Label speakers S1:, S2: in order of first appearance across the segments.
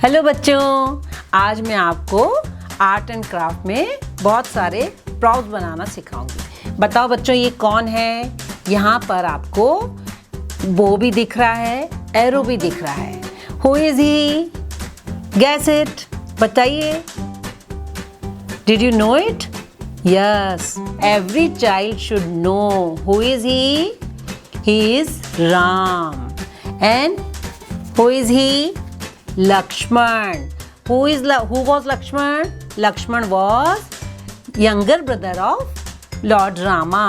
S1: Hello बच्चों, आज मैं आपको आर्ट एंड क्राफ्ट में बहुत सारे प्रॉप्स बनाना सिखाऊंगी। बताओ बच्चों, ये कौन है? यहाँ पर आपको बो भी दिख रहा है, एरो भी दिख रहा है। Who is he? Guess it, बताइए। Did you know it? Yes, every child should know who is he? He is Ram. And who is he? Lakshman. Who was Lakshman? Lakshman was younger brother of Lord Rama,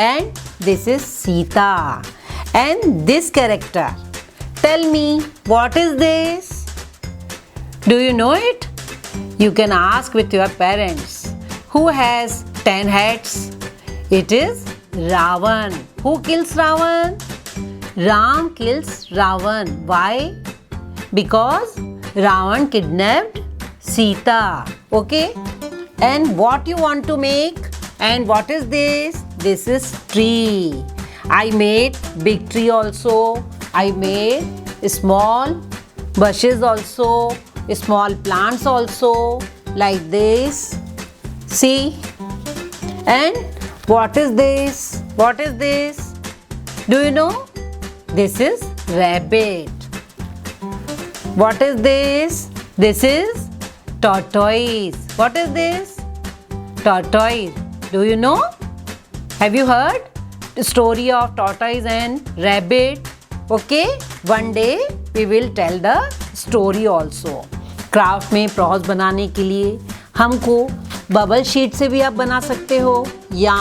S1: and this is Sita. And this character, tell me, what is this? Do you know it? You can ask with your parents. Who has 10 heads? It is Ravan. Who kills Ravan? Ram kills Ravan. Why? Because Ravan kidnapped Sita. Okay? And what you want to make? And what is this? This is tree. I made big tree also. I made small bushes also. Small plants also. Like this. See? And what is this? What is this? Do you know? This is rabbit. What is this? This is tortoise. What is this? Tortoise. Do you know? Have you heard the story of tortoise and rabbit? Okay, one day we will tell the story also. Craft में props बनाने के लिए हमको bubble sheet से भी आप बना सकते हो, या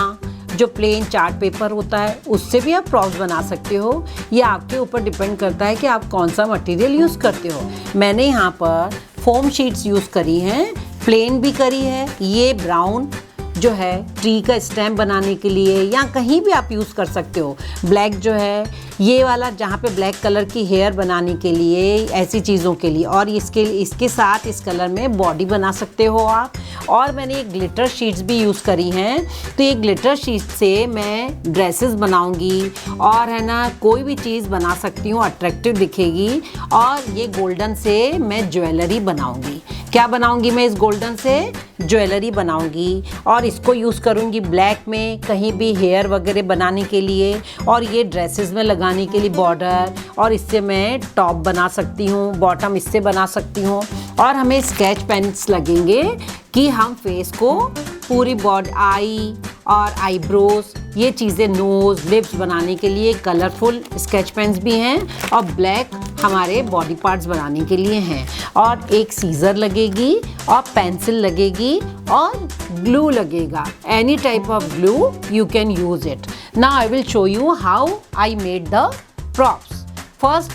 S1: जो प्लेन चार्ट पेपर होता है उससे भी आप प्रॉप्स बना सकते हो। ये आपके ऊपर डिपेंड करता है कि आप कौन सा मटेरियल यूज़ करते हो। मैंने यहाँ पर फोम शीट्स यूज़ करी हैं, प्लेन भी करी है। ये ब्राउन जो है ट्री का स्टैम्प बनाने के लिए, या कहीं भी आप यूज़ कर सकते हो। ब्लैक जो है ये वाला, जहाँ पे ब्लैक कलर की हेयर बनाने के लिए, ऐसी चीज़ों के लिए। और इसके साथ इस कलर में बॉडी बना सकते हो आप। और मैंने ये ग्लिटर शीट्स भी यूज़ करी हैं, तो ये ग्लिटर शीट से मैं ड्रेसेस बनाऊंगी, और है ना कोई भी चीज़ बना सकती हूँ, अट्रैक्टिव दिखेगी। और ये गोल्डन से मैं ज्वेलरी बनाऊंगी। क्या बनाऊंगी मैं इस गोल्डन से? ज्वेलरी बनाऊंगी। और इसको यूज़ करूंगी ब्लैक में कहीं भी हेयर वगैरह बनाने के लिए, और ये ड्रेसेस में लगाने के लिए बॉर्डर। और इससे मैं टॉप बना सकती हूँ, बॉटम इससे बना सकती हूँ। और हमें स्केच पेन्स लगेंगे कि हम फेस को पूरी बॉडी, आई और आईब्रोज, ये चीज़ें, नोज़, लिप्स बनाने के लिए कलरफुल स्केच पेन्स भी हैं। और ब्लैक हमारे बॉडी पार्ट्स बनाने के लिए हैं। और एक सीजर लगेगी, और पेंसिल लगेगी, और ग्लू लगेगा। Any type of glue you can use it. Now I will show you how I made the props. First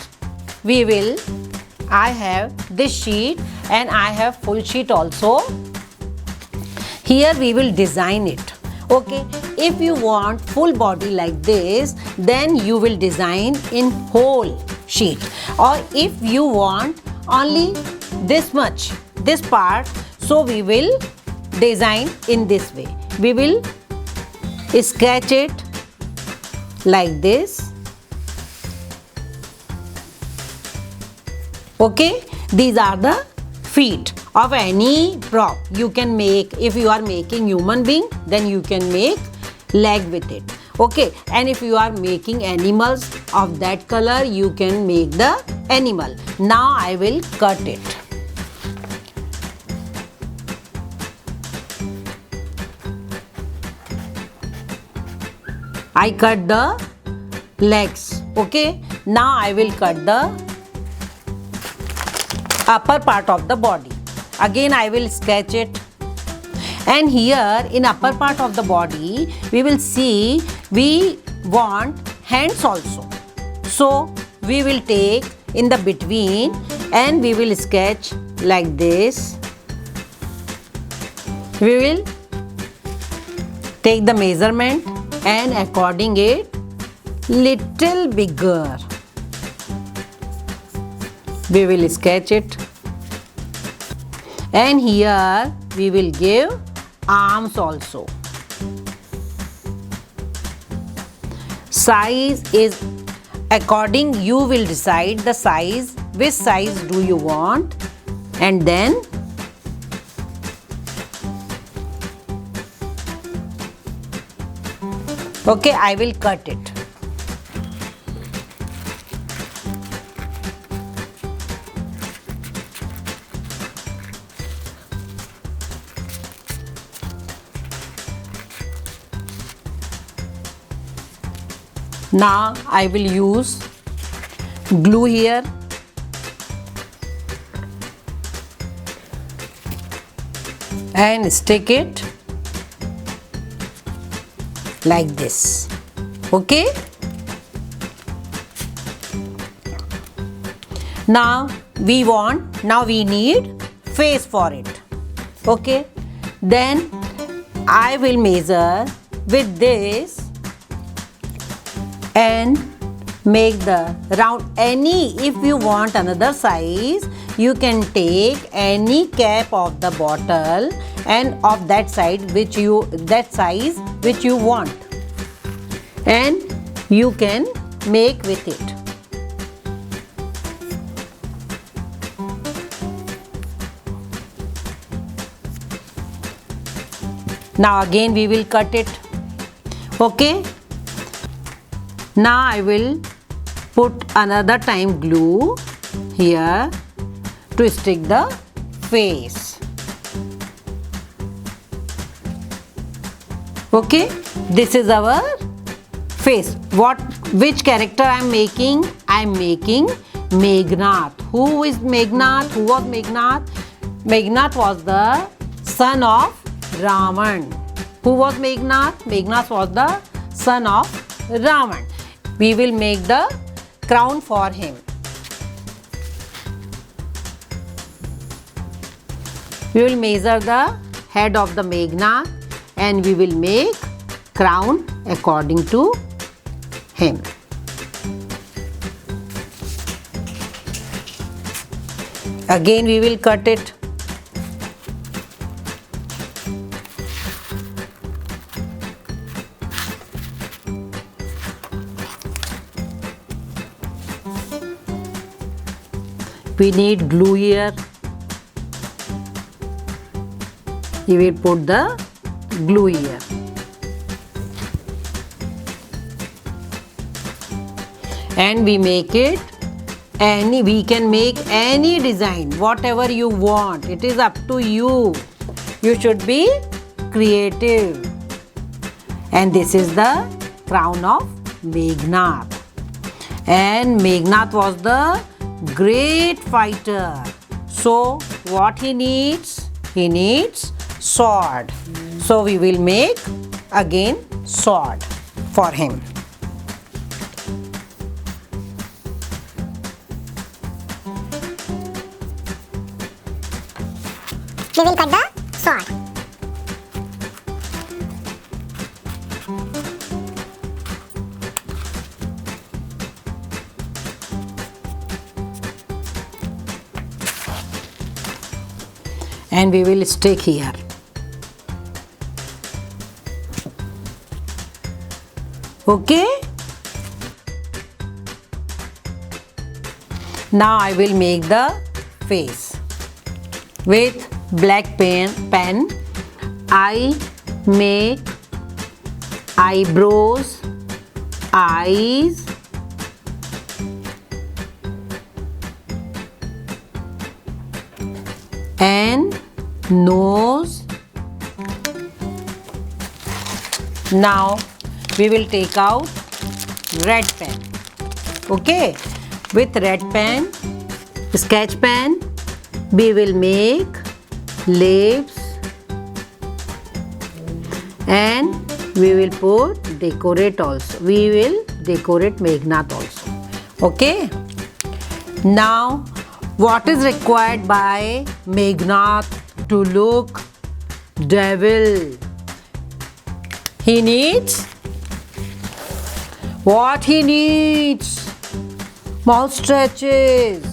S1: I have this sheet, and I have full sheet also. Here we will design it. Okay, if you want full body like this, then you will design in whole sheet. Or if you want only this much, this part, so we will design in this way. We will sketch it like this. Okay, these are the feet of any prop you can make. If you are making human being, then you can make leg with it. Okay, and if you are making animals of that color, you can make the animal. Now I will cut it. I cut the legs. Okay, now I will cut the upper part of the body. Again I will sketch it. And here in upper part of the body, we will see we want hands also. So we will take in the between, and we will sketch like this. We will take the measurement and according it little bigger. We will sketch it. And here we will give arms also. Size is according, you will decide the size, which size do you want. and then okay, I will cut it. Now I will use glue here. And stick it like this. Okay? Now we need face for it. Okay? Then I will measure with this and make the round. If you want another size, you can take any cap of the bottle and of that size which you want, and you can make with it. Now again we will cut it. Okay? Now I will put another time glue here to stick the face. Okay, this is our face. Which character I am making? I am making Meghnad. Who is Meghnad? Who was Meghnad? Meghnad was the son of Ravan. Who was Meghnad? Meghnad was the son of Ravan. We will make the crown for him. We will measure the head of the Meghnad and we will make crown according to him. Again we will cut it. We need glue here. You will put the glue here. And we make it we can make any design, whatever you want. It is up to you. You should be creative. And this is the crown of Meghnad. And Meghnad was the great fighter. So what he needs? He needs sword. So we will make again sword for him.
S2: We will cut the sword.
S1: And we will stick here. Okay? Now I will make the face. With black pen, I make eyebrows, eyes, and nose. Now we will take out red pen. Okay, with red pen, sketch pen, we will make lips and we will decorate also. We will decorate Meghnad also. Okay. Now what is required by Meghnad to look devil? He needs what he needs? Mouth stretches.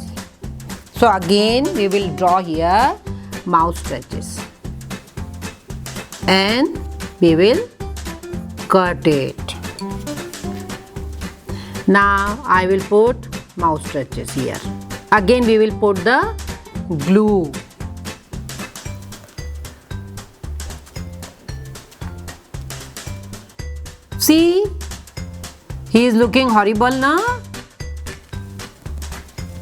S1: So again we will draw here mouth stretches and we will cut it. Now I will put mouth stretches here. Again we will put the glue. See, he is looking horrible now.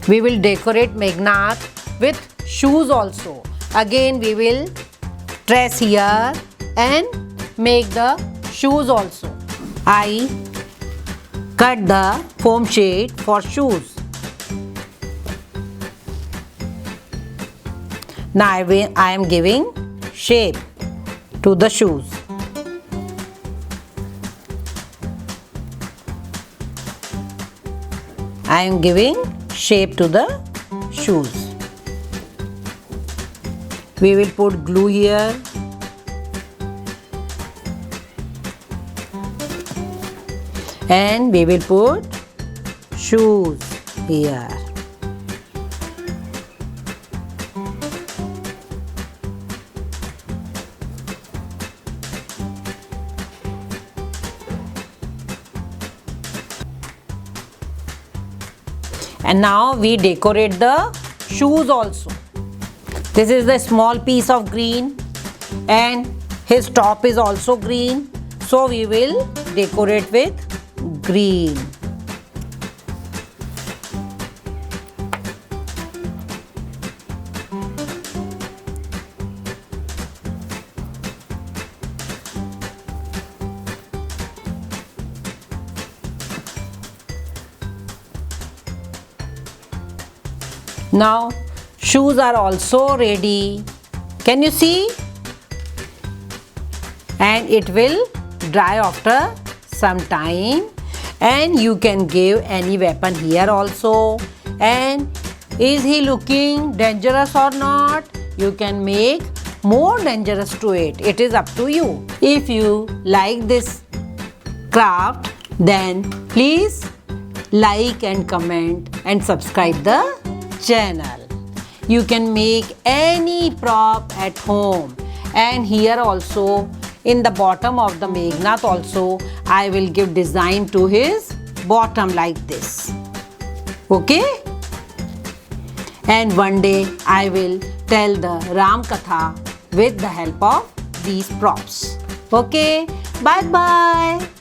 S1: We will decorate Meghnad with shoes also. Again we will trace here and make the shoes also. I cut the foam shade for shoes. Now I am giving shape to the shoes. I am giving shape to the shoes. We will put glue here. And we will put shoes here. And now we decorate the shoes also. This is the small piece of green and his top is also green. So we will decorate with green. Now shoes are also ready. Can you see? And it will dry after some time. And you can give any weapon here also. And is he looking dangerous or not? You can make more dangerous to it. It is up to you. If you like this craft, then please like and comment and subscribe the channel. You can make any prop at home. And here also in the bottom of the Meghnad also I will give design to his bottom like this. Okay? And one day I will tell the Ram Katha with the help of these props. Okay? Bye bye.